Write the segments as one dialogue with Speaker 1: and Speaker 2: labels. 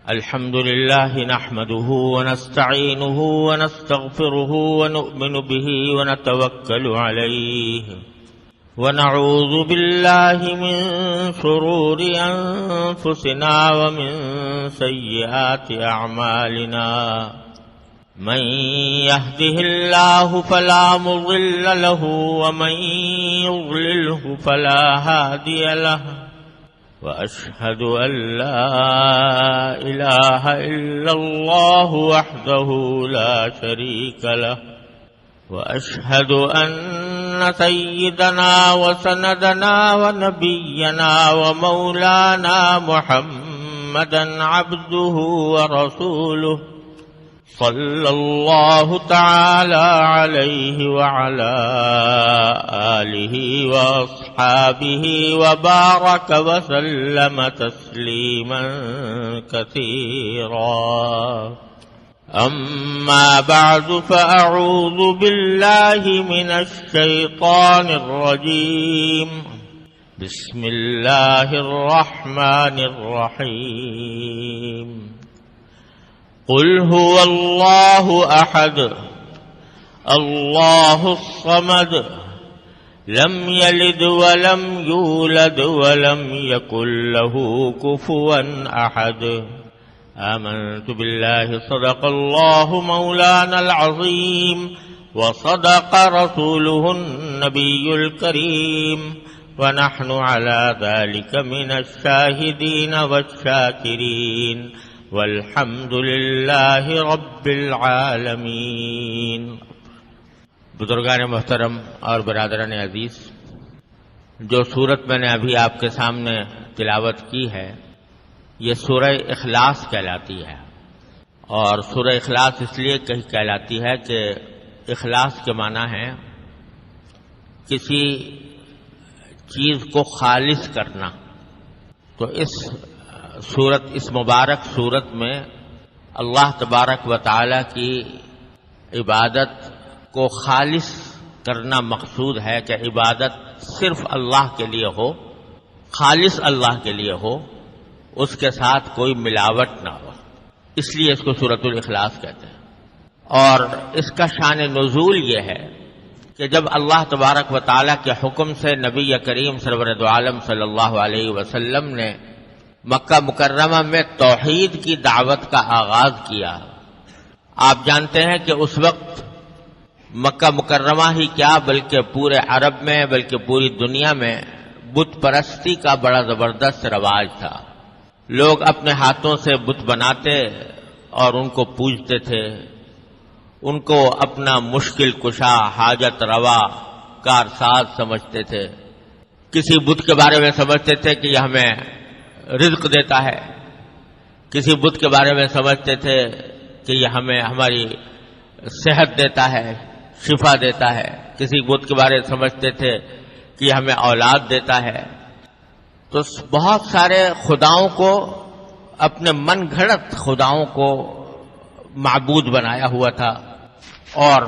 Speaker 1: الحمد لله نحمده ونستعينه ونستغفره ونؤمن به ونتوكل عليه ونعوذ بالله من شرور أنفسنا ومن سيئات أعمالنا من يهده الله فلا مضل له ومن يضلله فلا هادي له وأشهد أن لا إله إلا الله وحده لا شريك له وأشهد أن سيدنا وسندنا ونبينا ومولانا محمدا عبده ورسوله صلى الله تعالى عليه وعلى آله وأصحابه وبارك وسلم تسليما كثيرا أما بعد فأعوذ بالله من الشيطان الرجيم بسم الله الرحمن الرحيم قل هو الله أحد الله الصمد لم يلد ولم يولد ولم يكن له كفوا أحد آمنت بالله صدق الله مولانا العظيم وصدق رسوله النبي الكريم ونحن على ذلك من الشاهدين والشاكرين والحمد للہ رب العالمین۔ بزرگان محترم اور برادران عزیز، جو صورت میں نے ابھی آپ کے سامنے تلاوت کی ہے یہ سورہ اخلاص کہلاتی ہے، اور سورہ اخلاص اس لیے کہلاتی ہے کہ اخلاص کے معنی ہے کسی چیز کو خالص کرنا۔ تو اس مبارک صورت میں اللہ تبارک و تعالی کی عبادت کو خالص کرنا مقصود ہے، کہ عبادت صرف اللہ کے لیے ہو، خالص اللہ کے لیے ہو، اس کے ساتھ کوئی ملاوٹ نہ ہو، اس لیے اس کو سورۃ الاخلاص کہتے ہیں۔ اور اس کا شان نزول یہ ہے کہ جب اللہ تبارک و تعالی کے حکم سے نبی کریم سرور دو عالم صلی اللہ علیہ وسلم نے مکہ مکرمہ میں توحید کی دعوت کا آغاز کیا۔ آپ جانتے ہیں کہ اس وقت مکہ مکرمہ ہی کیا بلکہ پورے عرب میں بلکہ پوری دنیا میں بت پرستی کا بڑا زبردست رواج تھا۔ لوگ اپنے ہاتھوں سے بت بناتے اور ان کو پوجتے تھے، ان کو اپنا مشکل کشا، حاجت روا، کارساز سمجھتے تھے۔ کسی بت کے بارے میں سمجھتے تھے کہ یہ ہمیں رزق دیتا ہے، کسی بت کے بارے میں سمجھتے تھے کہ یہ ہمیں ہماری صحت دیتا ہے، شفا دیتا ہے، کسی بت کے بارے میں سمجھتے تھے کہ یہ ہمیں اولاد دیتا ہے۔ تو بہت سارے خداؤں کو، اپنے من گھڑت خداؤں کو معبود بنایا ہوا تھا اور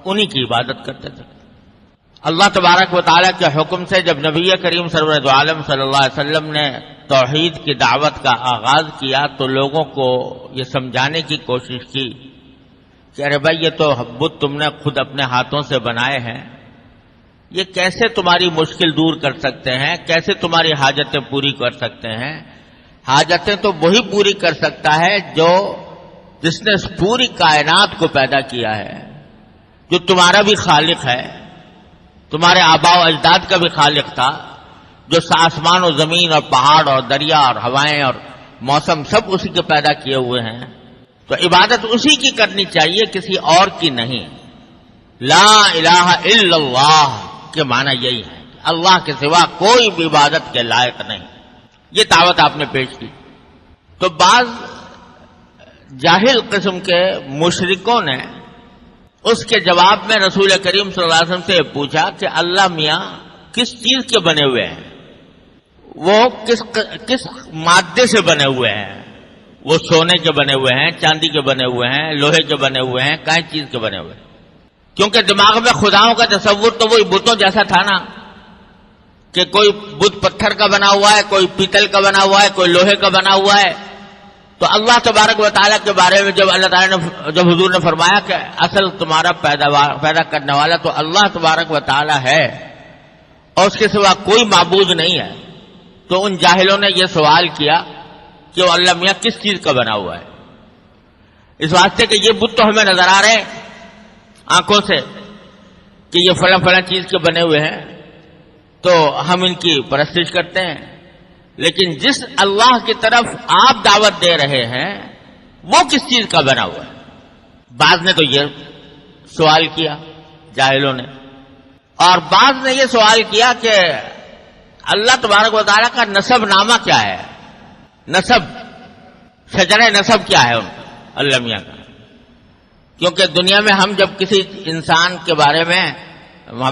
Speaker 1: انہی کی عبادت کرتے تھے۔ اللہ تبارک و تعالیٰ کے حکم سے جب نبی کریم سرور دو عالم صلی اللہ علیہ وسلم نے توحید کی دعوت کا آغاز کیا تو لوگوں کو یہ سمجھانے کی کوشش کی کہ ارے بھائی یہ تو بت تم نے خود اپنے ہاتھوں سے بنائے ہیں، یہ کیسے تمہاری مشکل دور کر سکتے ہیں، کیسے تمہاری حاجتیں پوری کر سکتے ہیں؟ حاجتیں تو وہی پوری کر سکتا ہے جس نے اس پوری کائنات کو پیدا کیا ہے، جو تمہارا بھی خالق ہے، تمہارے آباء و اجداد کا بھی خالق تھا، جو آسمان و زمین اور پہاڑ اور دریا اور ہوائیں اور موسم سب اسی کے پیدا کیے ہوئے ہیں۔ تو عبادت اسی کی کرنی چاہیے، کسی اور کی نہیں۔ لا الہ الا اللہ کے معنی یہی ہے، اللہ کے سوا کوئی بھی عبادت کے لائق نہیں۔ یہ دعوت آپ نے پیش کی تو بعض جاہل قسم کے مشرکوں نے اس کے جواب میں رسول کریم صلی اللہ علیہ وسلم سے پوچھا کہ اللہ میاں کس چیز کے بنے ہوئے ہیں، وہ کس مادے سے بنے ہوئے ہیں؟ وہ سونے کے بنے ہوئے ہیں، چاندی کے بنے ہوئے ہیں، لوہے کے بنے ہوئے ہیں، کئی چیز کے بنے ہوئے ہیں؟ کیونکہ دماغ میں خداؤں کا تصور تو وہی بتوں جیسا تھا نا، کہ کوئی بت پتھر کا بنا ہوا ہے، کوئی پیتل کا بنا ہوا ہے، کوئی لوہے کا بنا ہوا ہے، تو اللہ تبارک و تعالیٰ کے بارے میں جب اللہ تعالیٰ نے جب حضور نے فرمایا کہ اصل تمہارا پیدا کرنے والا تو اللہ تبارک و تعالیٰ ہے اور اس کے سوا کوئی معبود نہیں ہے، تو ان جاہلوں نے یہ سوال کیا کہ وہ اللہ میاں کس چیز کا بنا ہوا ہے، اس واسطے کہ یہ بت تو ہمیں نظر آ رہے ہیں آنکھوں سے کہ یہ فلاں فلاں چیز کے بنے ہوئے ہیں، تو ہم ان کی پرستش کرتے ہیں، لیکن جس اللہ کی طرف آپ دعوت دے رہے ہیں وہ کس چیز کا بنا ہوا ہے؟ بعض نے تو یہ سوال کیا جاہلوں نے، اور بعض نے یہ سوال کیا کہ اللہ تبارک و تعالیٰ کا نسب نامہ کیا ہے، نسب شجرہ نسب کیا ہے ان کا اللہ میاں کا، کیونکہ دنیا میں ہم جب کسی انسان کے بارے میں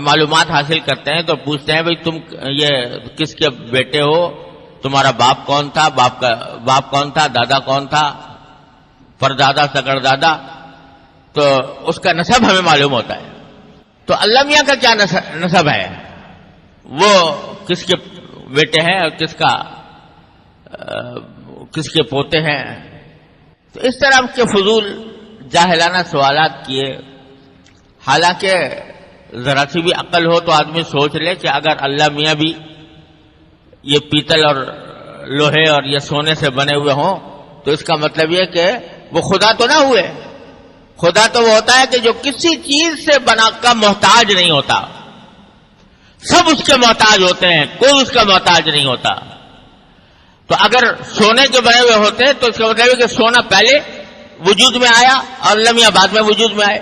Speaker 1: معلومات حاصل کرتے ہیں تو پوچھتے ہیں بھئی تم یہ کس کے بیٹے ہو، تمہارا باپ کون تھا، باپ کون تھا، دادا کون تھا، پردادا سگردادا، تو اس کا نسب ہمیں معلوم ہوتا ہے۔ تو اللہ میاں کا کیا نسب ہے، وہ کس کے بیٹے ہیں اور کس کے پوتے ہیں؟ تو اس طرح کے فضول جاہلانہ سوالات کیے، حالانکہ ذرا سی بھی عقل ہو تو آدمی سوچ لے کہ اگر اللہ میاں بھی یہ پیتل اور لوہے اور یہ سونے سے بنے ہوئے ہوں تو اس کا مطلب یہ کہ وہ خدا تو نہ ہوئے۔ خدا تو وہ ہوتا ہے کہ جو کسی چیز سے بنا کا محتاج نہیں ہوتا، سب اس کے محتاج ہوتے ہیں، کوئی اس کا محتاج نہیں ہوتا۔ تو اگر سونے کے بنے ہوئے ہوتے تو اس کا مطلب ہے کہ سونا پہلے وجود میں آیا اور اللہ میاں بعد میں وجود میں آئے،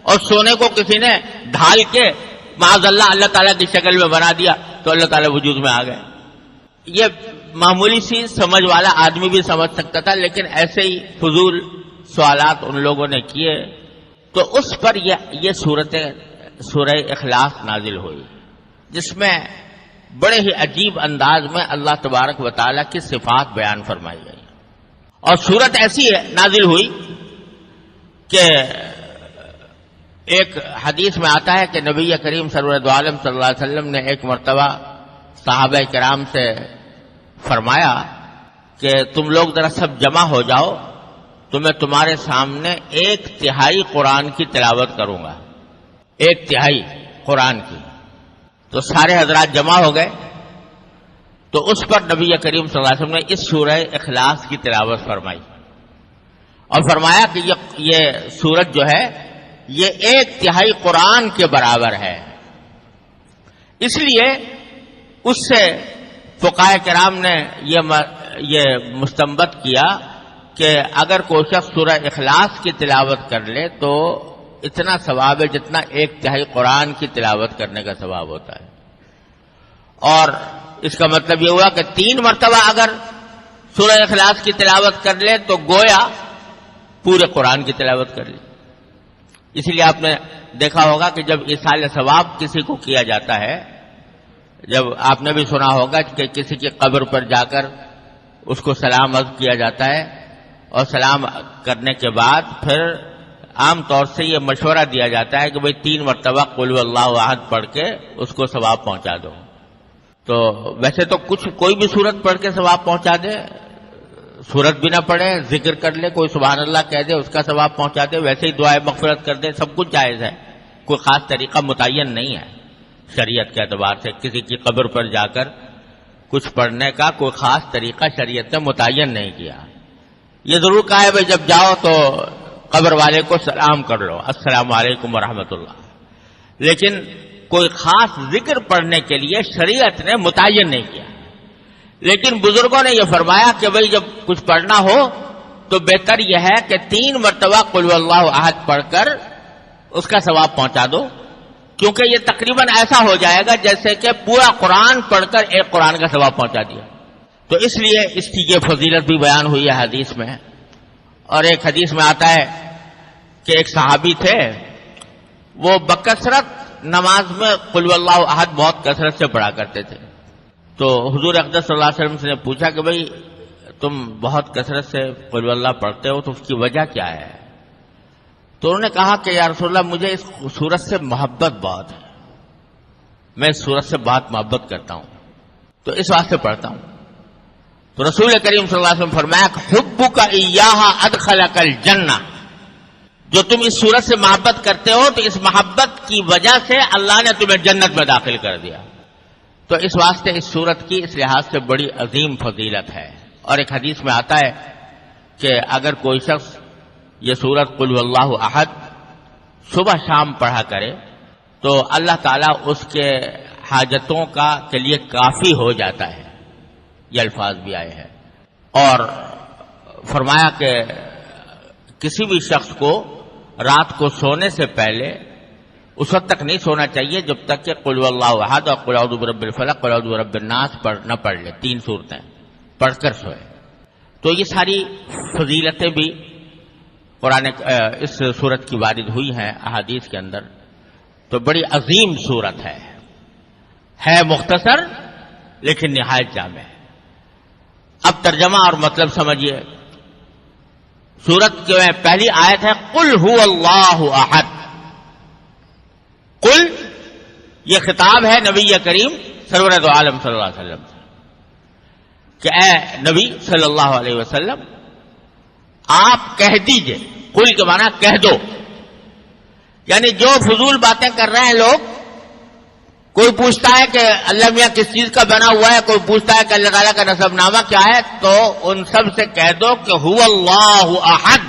Speaker 1: اور سونے کو کسی نے ڈھال کے معاذ اللہ تعالیٰ کی شکل میں بنا دیا تو اللہ تعالیٰ وجود میں آ گئے۔ یہ معمولی سی سمجھ والا آدمی بھی سمجھ سکتا تھا، لیکن ایسے ہی فضول سوالات ان لوگوں نے کیے تو اس پر یہ سورہ اخلاص نازل ہوئی، جس میں بڑے ہی عجیب انداز میں اللہ تبارک و تعالیٰ کی صفات بیان فرمائی گئی، اور سورت ایسی نازل ہوئی کہ ایک حدیث میں آتا ہے کہ نبی کریم سرور عالم صلی اللہ علیہ وسلم نے ایک مرتبہ صحابہ کرام سے فرمایا کہ تم لوگ ذرا سب جمع ہو جاؤ تو میں تمہارے سامنے 1/3 قرآن کی تلاوت کروں گا، 1/3 قرآن کی۔ تو سارے حضرات جمع ہو گئے، تو اس پر نبی کریم صلی اللہ علیہ وسلم نے اس سورہ اخلاص کی تلاوت فرمائی اور فرمایا کہ یہ سورت جو ہے یہ 1/3 قرآن کے برابر ہے۔ اس لیے اس سے فقہاء کرام نے یہ مستنبط کیا کہ اگر کوئی شخص سورہ اخلاص کی تلاوت کر لے تو اتنا ثواب ہے جتنا 1/3 قرآن کی تلاوت کرنے کا ثواب ہوتا ہے، اور اس کا مطلب یہ ہوا کہ 3 مرتبہ اگر سورہ اخلاص کی تلاوت کر لے تو گویا پورے قرآن کی تلاوت کر لی۔ اس لیے آپ نے دیکھا ہوگا کہ جب ایصال ثواب کسی کو کیا جاتا ہے، جب آپ نے بھی سنا ہوگا کہ کسی کی قبر پر جا کر اس کو سلام عرض کیا جاتا ہے، اور سلام کرنے کے بعد پھر عام طور سے یہ مشورہ دیا جاتا ہے کہ بھئی 3 مرتبہ قل اللہ احد پڑھ کے اس کو ثواب پہنچا دو۔ تو ویسے تو کوئی بھی سورت پڑھ کے ثواب پہنچا دے، سورت بھی نہ پڑھے، ذکر کر لے، کوئی سبحان اللہ کہہ دے، اس کا ثواب پہنچا دے، ویسے ہی دعائے مغفرت کر دے، سب کچھ جائز ہے، کوئی خاص طریقہ متعین نہیں ہے شریعت کے اعتبار سے۔ کسی کی قبر پر جا کر کچھ پڑھنے کا کوئی خاص طریقہ شریعت نے متعین نہیں کیا۔ یہ ضرور کہا ہے بھائی جب جاؤ تو قبر والے کو سلام کر لو، السلام علیکم ورحمۃ اللہ، لیکن کوئی خاص ذکر پڑھنے کے لیے شریعت نے متعین نہیں کیا۔ لیکن بزرگوں نے یہ فرمایا کہ بھئی جب کچھ پڑھنا ہو تو بہتر یہ ہے کہ 3 مرتبہ قل اللہ احد پڑھ کر اس کا ثواب پہنچا دو، کیونکہ یہ تقریباً ایسا ہو جائے گا جیسے کہ پورا قرآن پڑھ کر ایک قرآن کا ثواب پہنچا دیا۔ تو اس لیے اس کی یہ فضیلت بھی بیان ہوئی ہے حدیث میں۔ اور ایک حدیث میں آتا ہے کہ ایک صحابی تھے، وہ بکثرت نماز میں قل اللہ احد بہت کثرت سے پڑھا کرتے تھے۔ تو حضور اقدس صلی اللہ علیہ وسلم سے نے پوچھا کہ بھئی تم بہت کثرت سے قل اللہ پڑھتے ہو تو اس کی وجہ کیا ہے؟ تو انہوں نے کہا کہ یا رسول اللہ مجھے اس سورت سے محبت بہت ہے، میں اس سورت سے بہت محبت کرتا ہوں تو اس واسطے پڑھتا ہوں۔ تو رسول کریم صلی اللہ علیہ وسلم فرمایا کہ حبک ایہا ادخلک الجنہ، جو تم اس سورت سے محبت کرتے ہو تو اس محبت کی وجہ سے اللہ نے تمہیں جنت میں داخل کر دیا. تو اس واسطے اس سورت کی اس لحاظ سے بڑی عظیم فضیلت ہے. اور ایک حدیث میں آتا ہے کہ اگر کوئی شخص یہ سورت قل واللہ احد صبح شام پڑھا کرے تو اللہ تعالیٰ اس کے حاجتوں کے لیے کافی ہو جاتا ہے. یہ الفاظ بھی آئے ہیں. اور فرمایا کہ کسی بھی شخص کو رات کو سونے سے پہلے اس وقت تک نہیں سونا چاہیے جب تک کہ قل واللہ احد اور قل اعوذ برب الفلق قل اعوذ برب الناس نہ پڑھ لے. 3 صورتیں پڑھ کر سوئے. تو یہ ساری فضیلتیں بھی قرآن اس سورت کی وارد ہوئی ہیں احادیث کے اندر. تو بڑی عظیم سورت ہے مختصر لیکن نہایت جامع. اب ترجمہ اور مطلب سمجھیے. سورت کی پہلی آیت ہے قل هو اللہ احد. قل یہ خطاب ہے نبی کریم سرور دو عالم صلی اللہ علیہ وسلم کہ اے نبی صلی اللہ علیہ وسلم آپ کہہ دیجئے. قل کے معنی کہہ دو، یعنی جو فضول باتیں کر رہے ہیں لوگ. کوئی پوچھتا ہے کہ اللہ میاں کس چیز کا بنا ہوا ہے، کوئی پوچھتا ہے کہ اللہ تعالیٰ کا نسب نامہ کیا ہے، تو ان سب سے کہہ دو کہ هو اللہ احد.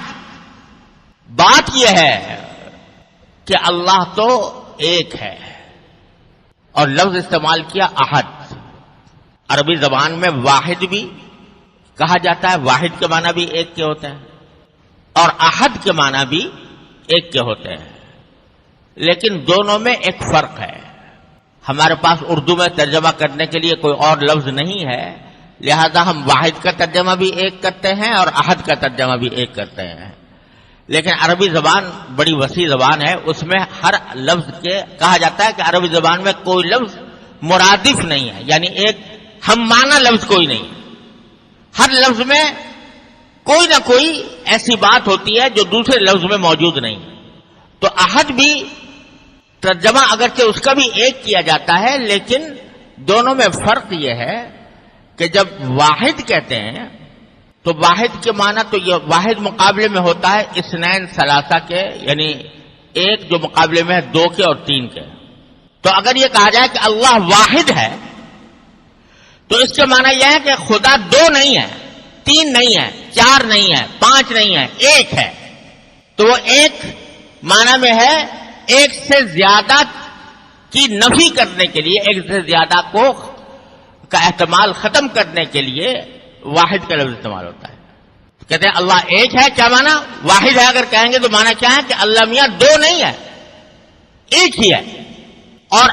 Speaker 1: بات یہ ہے کہ اللہ تو ایک ہے. اور لفظ استعمال کیا احد. عربی زبان میں واحد بھی کہا جاتا ہے. واحد کے معنی بھی ایک کے ہوتے ہیں اور احد کے معنی بھی ایک کے ہوتے ہیں. لیکن دونوں میں ایک فرق ہے. ہمارے پاس اردو میں ترجمہ کرنے کے لیے کوئی اور لفظ نہیں ہے، لہذا ہم واحد کا ترجمہ بھی ایک کرتے ہیں اور احد کا ترجمہ بھی ایک کرتے ہیں. لیکن عربی زبان بڑی وسیع زبان ہے، اس میں ہر لفظ کے کہا جاتا ہے کہ عربی زبان میں کوئی لفظ مرادف نہیں ہے، یعنی ایک ہم معنی لفظ کوئی نہیں. ہر لفظ میں کوئی نہ کوئی ایسی بات ہوتی ہے جو دوسرے لفظ میں موجود نہیں. تو احد بھی ترجمہ اگرچہ اس کا بھی ایک کیا جاتا ہے، لیکن دونوں میں فرق یہ ہے کہ جب واحد کہتے ہیں تو واحد کے معنی تو یہ واحد مقابلے میں ہوتا ہے اثنین ثلاثہ کے، یعنی ایک جو مقابلے میں ہے 2 کے اور 3 کے. تو اگر یہ کہا جائے کہ اللہ واحد ہے تو اس کے معنی یہ ہے کہ خدا 2 نہیں ہے، 3 نہیں ہے، 4 نہیں ہے، 5 نہیں ہے، ایک ہے. تو وہ ایک معنی میں ہے ایک سے زیادہ کی نفی کرنے کے لیے، ایک سے زیادہ کا احتمال ختم کرنے کے لیے واحد کا لفظ استعمال ہوتا ہے. کہتے ہیں اللہ ایک ہے، کیا معنی؟ واحد ہے اگر کہیں گے تو معنی کیا ہے کہ اللہ میاں 2 نہیں ہے، ایک ہی ہے. اور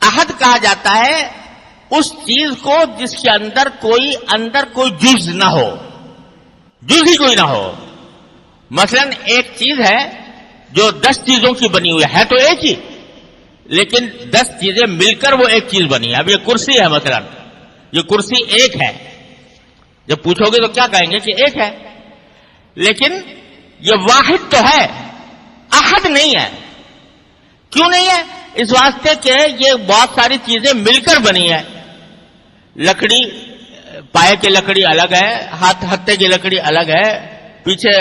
Speaker 1: احد کہا جاتا ہے اس چیز کو جس کے اندر کوئی جز نہ ہو، جز ہی کوئی نہ ہو. مثلا ایک چیز ہے جو 10 چیزوں کی بنی ہوئی ہے تو ایک ہی، لیکن 10 چیزیں مل کر وہ ایک چیز بنی ہے. اب یہ کرسی ہے، مثلا یہ کرسی ایک ہے، جب پوچھو گے تو کیا کہیں گے کہ ایک ہے، لیکن یہ واحد تو ہے، احد نہیں ہے. کیوں نہیں ہے؟ اس واسطے کہ یہ بہت ساری چیزیں مل کر بنی ہے. لکڑی، پائے کی لکڑی الگ ہے، ہتھے کی لکڑی الگ ہے، پیچھے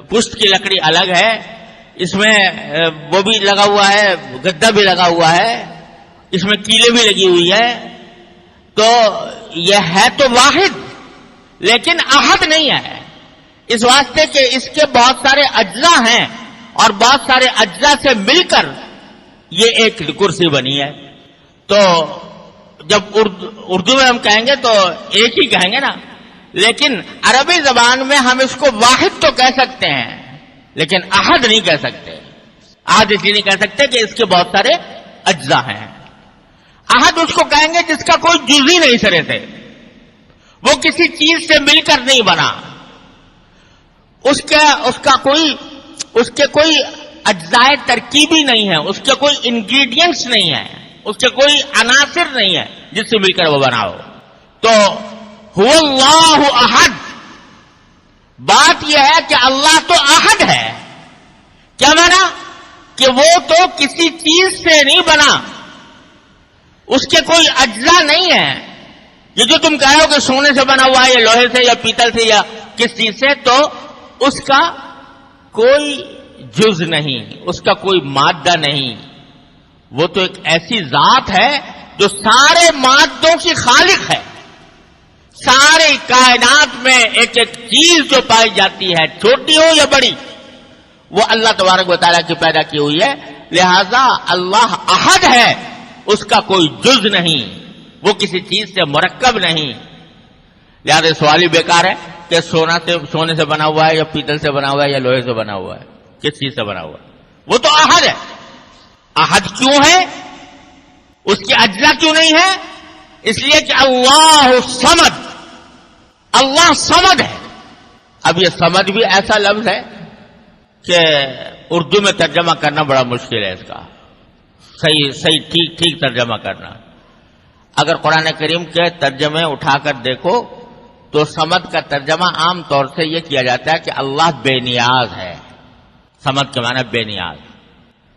Speaker 1: پشت کی لکڑی الگ ہے، اس میں وہ بھی لگا ہوا ہے، گدا بھی لگا ہوا ہے، اس میں کیلیں بھی لگی ہوئی ہے. تو یہ ہے تو واحد لیکن احد نہیں ہے، اس واسطے کہ اس کے بہت سارے اجزاء ہیں اور بہت سارے اجزاء سے مل کر یہ ایک کرسی بنی ہے. تو جب اردو میں ہم کہیں گے تو ایک ہی کہیں گے نا، لیکن عربی زبان میں ہم اس کو واحد تو کہہ سکتے ہیں لیکن احد نہیں کہہ سکتے. احد اس لیے نہیں کہہ سکتے کہ اس کے بہت سارے اجزاء ہیں. احد اس کو کہیں گے جس کا کوئی جز ہی نہیں سرے سے، وہ کسی چیز سے مل کر نہیں بنا، اس کے کوئی اجزاء ترکیبی نہیں ہے، اس کے کوئی انگریڈینٹس نہیں ہے، اس کے کوئی عناصر نہیں ہے جس سے مل کر وہ بنا ہو. تو هو اللہ احد، بات یہ ہے کہ اللہ تو احد ہے. کیا مانا؟ کہ وہ تو کسی چیز سے نہیں بنا، اس کے کوئی اجزاء نہیں ہے، یہ جو تم کہہ رہے ہو کہ سونے سے بنا ہوا ہے یا لوہے سے یا پیتل سے یا کس چیز سے، تو اس کا کوئی جز نہیں، اس کا کوئی مادہ نہیں، وہ تو ایک ایسی ذات ہے جو سارے مادوں کی خالق ہے. سارے کائنات میں ایک ایک چیز جو پائی جاتی ہے، چھوٹی ہو یا بڑی، وہ اللہ تبارک و تعالیٰ کی پیدا کی ہوئی ہے. لہذا اللہ احد ہے، اس کا کوئی جز نہیں، وہ کسی چیز سے مرکب نہیں. لہذا سوال ہی بیکار ہے کہ سونے سے بنا ہوا ہے یا پیتل سے بنا ہوا ہے یا لوہے سے بنا ہوا ہے، کس چیز سے بنا ہوا ہے؟ وہ تو احد ہے. احد کیوں ہے؟ اس کی اجزا کیوں نہیں ہے؟ اس لیے کہ اللہ صمد، اللہ صمد ہے. اب یہ صمد بھی ایسا لفظ ہے کہ اردو میں ترجمہ کرنا بڑا مشکل ہے. اس کا صحیح ٹھیک ترجمہ کرنا. اگر قرآن کریم کے ترجمے اٹھا کر دیکھو تو صمد کا ترجمہ عام طور سے یہ کیا جاتا ہے کہ اللہ بے نیاز ہے. صمد کے معنی بے نیاز.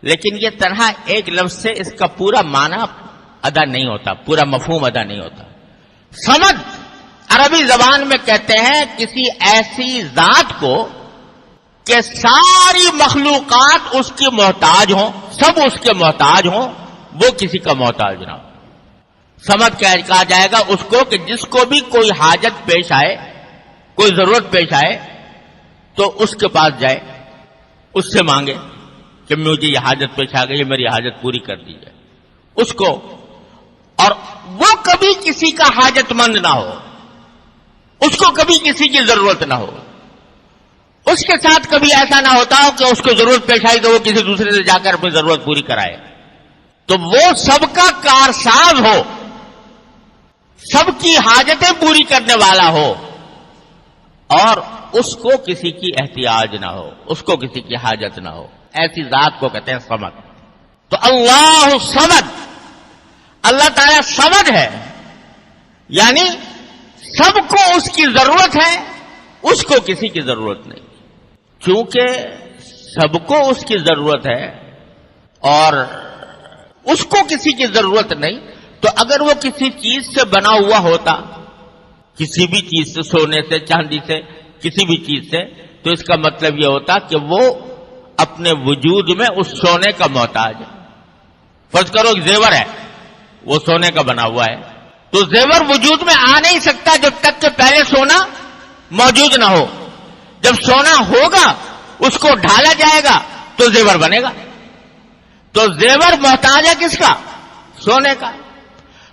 Speaker 1: لیکن یہ طرح ایک لفظ سے اس کا پورا معنی ادا نہیں ہوتا، پورا مفہوم ادا نہیں ہوتا. صمد عربی زبان میں کہتے ہیں کسی ایسی ذات کو کہ ساری مخلوقات اس کی محتاج ہوں، سب اس کے محتاج ہوں، وہ کسی کا محتاج نہ ہو. صمد کہا جائے گا اس کو کہ جس کو بھی کوئی حاجت پیش آئے، کوئی ضرورت پیش آئے تو اس کے پاس جائے، اس سے مانگے کہ مجھے یہ حاجت پیش آ گئی، میری حاجت پوری کر دیجیے اس کو. اور وہ کبھی کسی کا حاجت مند نہ ہو، اس کو کبھی کسی کی ضرورت نہ ہو. اس کے ساتھ کبھی ایسا نہ ہوتا ہو کہ اس کو ضرورت پیش آئی تو وہ کسی دوسرے سے جا کر اپنی ضرورت پوری کرائے. تو وہ سب کا کارساز ہو، سب کی حاجتیں پوری کرنے والا ہو، اور اس کو کسی کی احتیاج نہ ہو، اس کو کسی کی حاجت نہ ہو. ایسی ذات کو کہتے ہیں صمد. تو اللہ صمد، اللہ تعالیٰ صمد ہے، یعنی سب کو اس کی ضرورت ہے، اس کو کسی کی ضرورت نہیں. چونکہ سب کو اس کی ضرورت ہے اور اس کو کسی کی ضرورت نہیں، تو اگر وہ کسی چیز سے بنا ہوا ہوتا، کسی بھی چیز سے، سونے سے، چاندی سے، کسی بھی چیز سے، تو اس کا مطلب یہ ہوتا کہ وہ اپنے وجود میں اس سونے کا محتاج ہے. فرض کرو ایک زیور ہے، وہ سونے کا بنا ہوا ہے، تو زیور وجود میں آ نہیں سکتا جب تک کہ پہلے سونا موجود نہ ہو. جب سونا ہوگا، اس کو ڈھالا جائے گا تو زیور بنے گا. تو زیور محتاج ہے کس کا؟ سونے کا.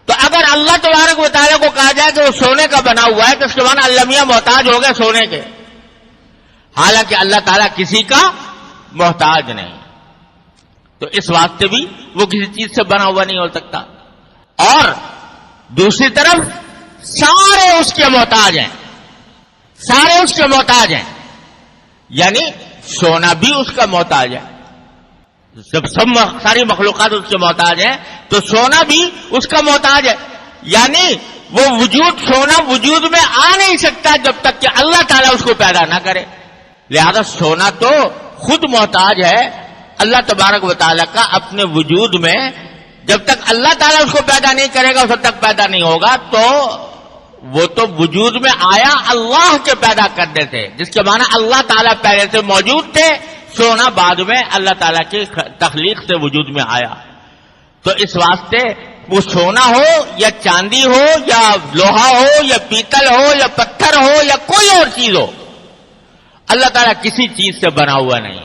Speaker 1: تو اگر اللہ تبارک و تعالیٰ کو کہا جائے کہ وہ سونے کا بنا ہوا ہے تو اس کے معنی اللہ میاں محتاج ہو گئے سونے کے، حالانکہ اللہ تعالیٰ کسی کا محتاج نہیں. تو اس واسطے بھی وہ کسی چیز سے بنا ہوا نہیں ہو سکتا. اور دوسری طرف سارے اس کے محتاج ہیں، سارے اس کے محتاج ہیں، یعنی سونا بھی اس کا محتاج ہے. جب ساری مخلوقات اس کے محتاج ہیں تو سونا بھی اس کا محتاج ہے. یعنی وہ وجود، سونا وجود میں آ نہیں سکتا جب تک کہ اللہ تعالیٰ اس کو پیدا نہ کرے. لہذا سونا تو خود محتاج ہے اللہ تبارک و تعالیٰ کا اپنے وجود میں. جب تک اللہ تعالیٰ اس کو پیدا نہیں کرے گا، اس وقت تک پیدا نہیں ہوگا. تو وہ تو وجود میں آیا اللہ کے پیدا کرنے سے، جس کے معنی اللہ تعالیٰ پہلے سے موجود تھے، سونا بعد میں اللہ تعالیٰ کی تخلیق سے وجود میں آیا. تو اس واسطے وہ سونا ہو یا چاندی ہو یا لوہا ہو یا پیتل ہو یا پتھر ہو یا کوئی اور چیز ہو، اللہ تعالیٰ کسی چیز سے بنا ہوا نہیں.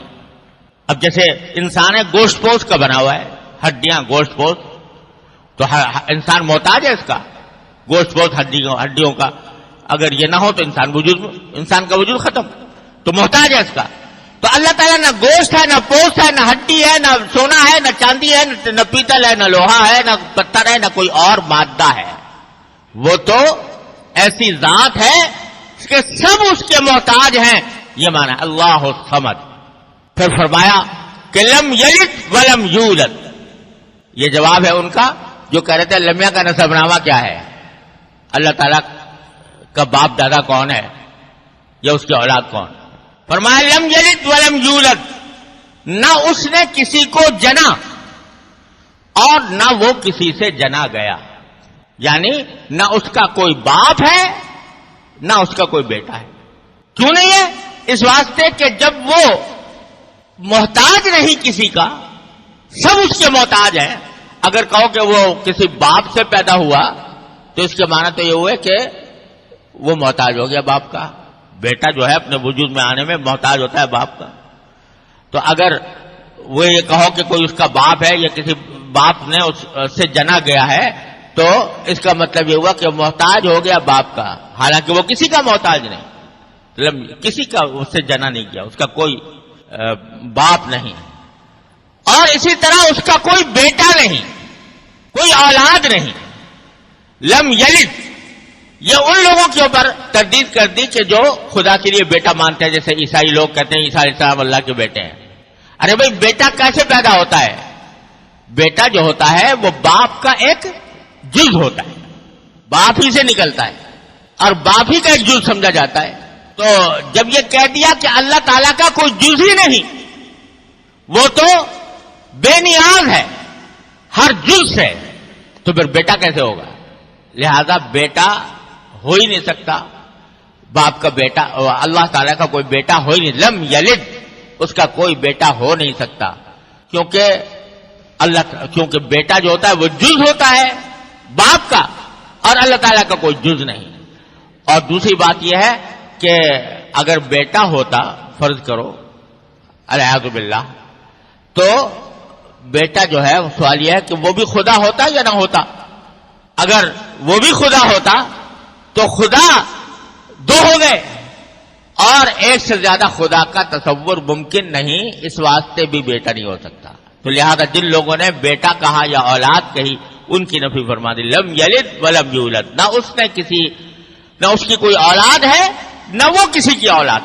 Speaker 1: اب جیسے انسان ہے، گوشت پوش کا بنا ہوا ہے، ہڈیاں گوشت پوش، تو انسان محتاج ہے اس کا، گوشت پوش ہڈیوں کا. اگر یہ نہ ہو تو انسان کا وجود ختم، تو محتاج ہے اس کا. تو اللہ تعالیٰ نہ گوشت ہے، نہ پوست ہے، نہ ہڈی ہے، نہ سونا ہے، نہ چاندی ہے، نہ پیتل ہے، نہ لوہا ہے، نہ پتھر ہے، نہ کوئی اور مادہ ہے. وہ تو ایسی ذات ہے کہ سب اس کے محتاج ہیں. یہ معنی اللہ الصمد. پھر فرمایا کہ لم یلد ولم یولد. یہ جواب ہے ان کا جو کہہ رہے تھے لمیہ کا نسب نامہ کیا ہے، اللہ تعالیٰ کا باپ دادا کون ہے یا اس کی اولاد کون. فرمایا لم یلد ولم یولد، نہ اس نے کسی کو جنا اور نہ وہ کسی سے جنا گیا. یعنی نہ اس کا کوئی باپ ہے نہ اس کا کوئی بیٹا ہے. کیوں نہیں ہے؟ اس واسطے کہ جب وہ محتاج نہیں کسی کا، سب اس کے محتاج ہیں. اگر کہو کہ وہ کسی باپ سے پیدا ہوا تو اس کے معنی تو یہ ہوئے کہ وہ محتاج ہو گیا باپ کا. بیٹا جو ہے اپنے وجود میں آنے میں محتاج ہوتا ہے باپ کا. تو اگر وہ یہ کہو کہ کوئی اس کا باپ ہے یا کسی باپ نے اس سے جنا گیا ہے تو اس کا مطلب یہ ہوا کہ محتاج ہو گیا باپ کا، حالانکہ وہ کسی کا محتاج نہیں، کسی کا اس سے جنا نہیں کیا، اس کا کوئی باپ نہیں. اور اسی طرح اس کا کوئی بیٹا نہیں، کوئی اولاد نہیں. لم یلد، یہ ان لوگوں کے اوپر تردید کر دی کہ جو خدا کے لیے بیٹا مانتے ہیں، جیسے عیسائی لوگ کہتے ہیں عیسیٰ علیہ السلام اللہ کے بیٹے ہیں. ارے بھائی بیٹا کیسے پیدا ہوتا ہے؟ بیٹا جو ہوتا ہے وہ باپ کا ایک جز ہوتا ہے، باپ ہی سے نکلتا ہے اور باپ ہی کا ایک جز سمجھا جاتا ہے. تو جب یہ کہہ دیا کہ اللہ تعالیٰ کا کوئی جز ہی نہیں، وہ تو بے نیاز ہے ہر جز سے، تو پھر بیٹا کیسے ہوگا؟ لہذا بیٹا ہو ہی نہیں سکتا باپ کا بیٹا، اللہ تعالیٰ کا کوئی بیٹا ہو ہی نہیں. لم یلد، اس کا کوئی بیٹا ہو نہیں سکتا، کیونکہ بیٹا جو ہوتا ہے وہ جز ہوتا ہے باپ کا، اور اللہ تعالیٰ کا کوئی جز نہیں. اور دوسری بات یہ ہے کہ اگر بیٹا ہوتا، فرض کرو الیاذ باللہ، تو بیٹا جو ہے سوال یہ ہے کہ وہ بھی خدا ہوتا یا نہ ہوتا. اگر وہ بھی خدا ہوتا تو خدا دو ہو گئے، اور ایک سے زیادہ خدا کا تصور ممکن نہیں، اس واسطے بھی بیٹا نہیں ہو سکتا. تو لہذا جن لوگوں نے بیٹا کہا یا اولاد کہی ان کی نفی فرما دی. لم یلد ولم یولد، نہ اس کی کوئی اولاد ہے نہ وہ کسی کی اولاد.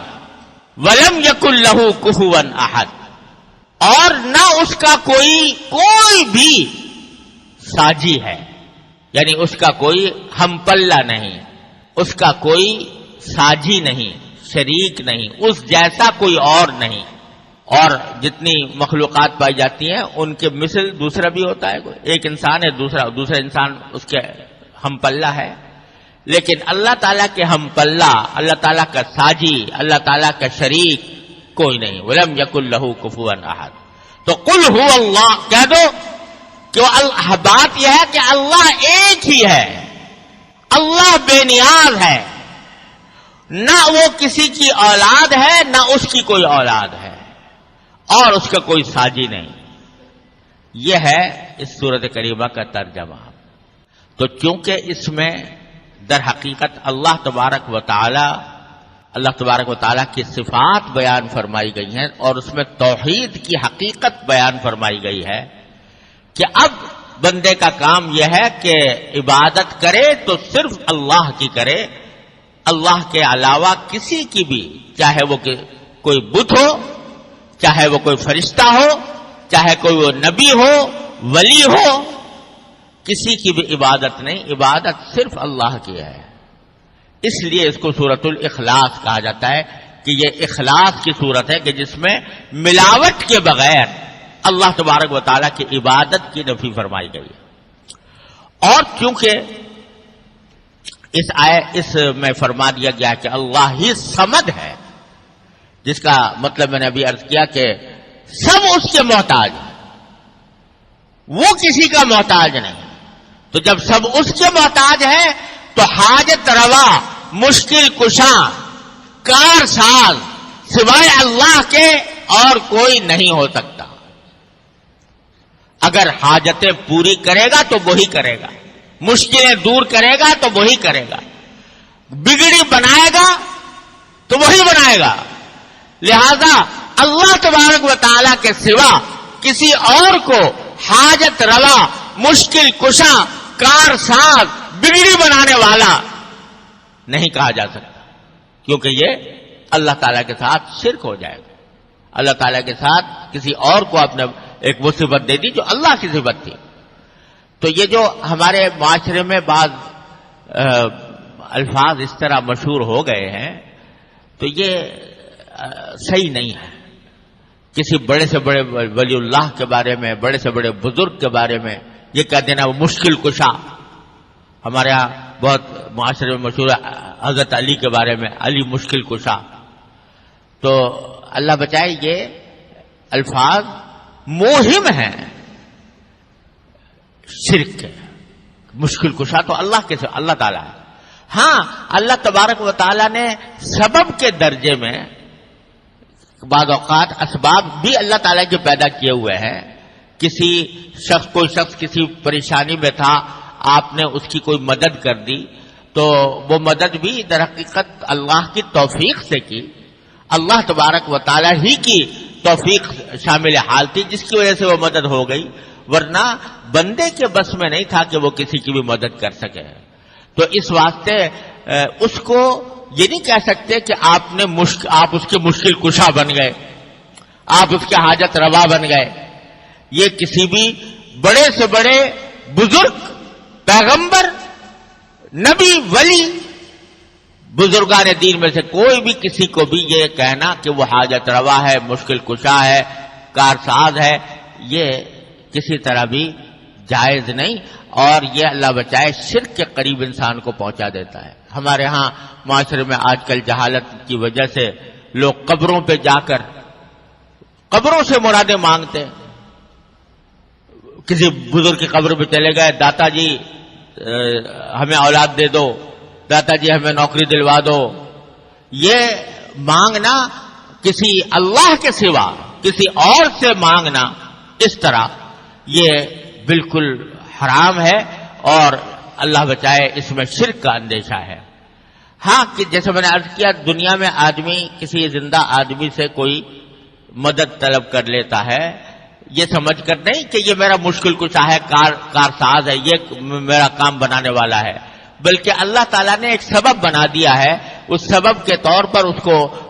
Speaker 1: ولم یکن لہ کفوا احد، اور نہ اس کا کوئی بھی ساجی ہے، یعنی اس کا کوئی ہم پلہ نہیں، اس کا کوئی ساجی نہیں، شریک نہیں، اس جیسا کوئی اور نہیں. اور جتنی مخلوقات پائی جاتی ہیں ان کے مثل دوسرا بھی ہوتا ہے، ایک انسان ہے دوسرا انسان اس کے ہم پلہ ہے، لیکن اللہ تعالیٰ کے ہم پلہ، اللہ تعالیٰ کا ساجی، اللہ تعالیٰ کا شریک کوئی نہیں. ولم یکن لہ کفوا احد. تو قل هو اللہ، کہہ دو کہ بات یہ ہے کہ اللہ ایک ہی ہے، اللہ بے نیاز ہے، نہ وہ کسی کی اولاد ہے نہ اس کی کوئی اولاد ہے، اور اس کا کوئی ساجی نہیں. یہ ہے اس سورۃ کریمہ کا ترجمہ. تو چونکہ اس میں در حقیقت اللہ تبارک و تعالی کی صفات بیان فرمائی گئی ہیں، اور اس میں توحید کی حقیقت بیان فرمائی گئی ہے کہ اب بندے کا کام یہ ہے کہ عبادت کرے تو صرف اللہ کی کرے، اللہ کے علاوہ کسی کی بھی، چاہے وہ کوئی بت ہو، چاہے وہ کوئی فرشتہ ہو، چاہے کوئی وہ نبی ہو، ولی ہو، کسی کی بھی عبادت نہیں، عبادت صرف اللہ کی ہے. اس لیے اس کو سورۃ الاخلاص کہا جاتا ہے کہ یہ اخلاص کی صورت ہے کہ جس میں ملاوٹ کے بغیر اللہ تبارک و تعالیٰ کی عبادت کی نفی فرمائی گئی. اور کیونکہ اس میں فرما دیا گیا کہ اللہ ہی صمد ہے، جس کا مطلب میں نے ابھی عرض کیا کہ سب اس کے محتاج ہیں، وہ کسی کا محتاج نہیں. تو جب سب اس کے محتاج ہیں تو حاجت روا، مشکل کشاں، کار ساز سوائے اللہ کے اور کوئی نہیں ہو سکتا. اگر حاجتیں پوری کرے گا تو وہی کرے گا، مشکلیں دور کرے گا تو وہی کرے گا، بگڑی بنائے گا تو وہی بنائے گا. لہذا اللہ تبارک و تعالیٰ کے سوا کسی اور کو حاجت روا، مشکل کشاں، کار ساز، بگڑی بنانے والا نہیں کہا جا سکتا، کیونکہ یہ اللہ تعالیٰ کے ساتھ شرک ہو جائے گا. اللہ تعالیٰ کے ساتھ کسی اور کو آپ نے ایک وہ صفت دے دی جو اللہ کی صفت تھی. تو یہ جو ہمارے معاشرے میں بعض الفاظ اس طرح مشہور ہو گئے ہیں تو یہ صحیح نہیں ہے. کسی بڑے سے بڑے ولی اللہ کے بارے میں، بڑے سے بڑے بزرگ کے بارے میں یہ کہہ دینا وہ مشکل کشا، ہمارے یہاں بہت معاشرے میں مشہور ہے حضرت علی کے بارے میں، علی مشکل کشا. تو اللہ بچائے یہ الفاظ موہم ہیں شرک کے. مشکل کشا تو اللہ کے اللہ تعالیٰ ہے. ہاں اللہ تبارک و تعالیٰ نے سبب کے درجے میں بعض اوقات اسباب بھی اللہ تعالیٰ کے پیدا کیے ہوئے ہیں. کوئی شخص کسی پریشانی میں تھا، آپ نے اس کی کوئی مدد کر دی، تو وہ مدد بھی در حقیقت اللہ کی توفیق سے کی. اللہ تبارک و تعالیٰ ہی کی توفیق شامل حال تھی جس کی وجہ سے وہ مدد ہو گئی، ورنہ بندے کے بس میں نہیں تھا کہ وہ کسی کی بھی مدد کر سکے. تو اس واسطے اس کو یہ نہیں کہہ سکتے کہ آپ اس کے مشکل کشا بن گئے، آپ اس کے حاجت روا بن گئے. یہ کسی بھی بڑے سے بڑے بزرگ، پیغمبر، نبی، ولی، بزرگان دین میں سے کوئی بھی کسی کو بھی یہ کہنا کہ وہ حاجت روا ہے، مشکل کشا ہے، کارساز ہے، یہ کسی طرح بھی جائز نہیں. اور یہ اللہ بچائے شرک کے قریب انسان کو پہنچا دیتا ہے. ہمارے ہاں معاشرے میں آج کل جہالت کی وجہ سے لوگ قبروں پہ جا کر قبروں سے مرادیں مانگتے ہیں. کسی بزرگ کی قبر پہ چلے گئے، داتا جی ہمیں اولاد دے دو، داتا جی ہمیں نوکری دلوا دو. یہ مانگنا کسی اللہ کے سوا کسی اور سے مانگنا اس طرح یہ بالکل حرام ہے اور اللہ بچائے اس میں شرک کا اندیشہ ہے. ہاں کہ جیسے میں نے عرض کیا، دنیا میں آدمی کسی زندہ آدمی سے کوئی مدد طلب کر لیتا ہے یہ سمجھ کر نہیں کہ یہ میرا مشکل کشا ہے، کارساز ہے، یہ میرا کام بنانے والا ہے، بلکہ اللہ تعالیٰ نے ایک سبب بنا دیا ہے. اس سبب کے طور پر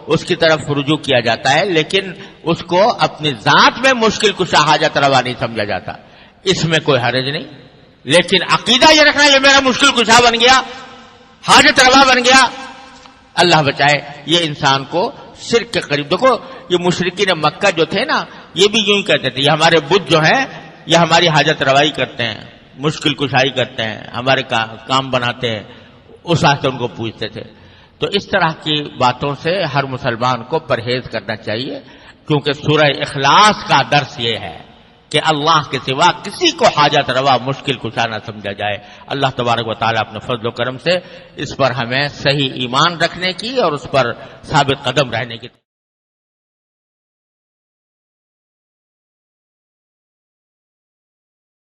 Speaker 1: اس کی طرف رجوع کیا جاتا ہے، لیکن اس کو اپنی ذات میں مشکل کشا حاجت روا نہیں سمجھا جاتا. اس میں کوئی حرج نہیں. لیکن عقیدہ یہ رکھنا یہ میرا مشکل کشا بن گیا، حاجت روا بن گیا، اللہ بچائے یہ انسان کو شرک کے قریب. دیکھو یہ مشرکین مکہ جو تھے نا، یہ بھی یوں ہی کہتے تھے یہ ہمارے بت جو ہیں یہ ہماری حاجت روائی کرتے ہیں، مشکل کشائی کرتے ہیں، ہمارے کام بناتے ہیں. اس واسطے ان کو پوچھتے تھے. تو اس طرح کی باتوں سے ہر مسلمان کو پرہیز کرنا چاہیے، کیونکہ سورہ اخلاص کا درس یہ ہے کہ اللہ کے سوا کسی کو حاجت روا مشکل کشا نہ سمجھا جائے. اللہ تبارک و تعالیٰ اپنے فضل و کرم سے اس پر ہمیں صحیح ایمان رکھنے کی اور اس پر ثابت قدم رہنے کی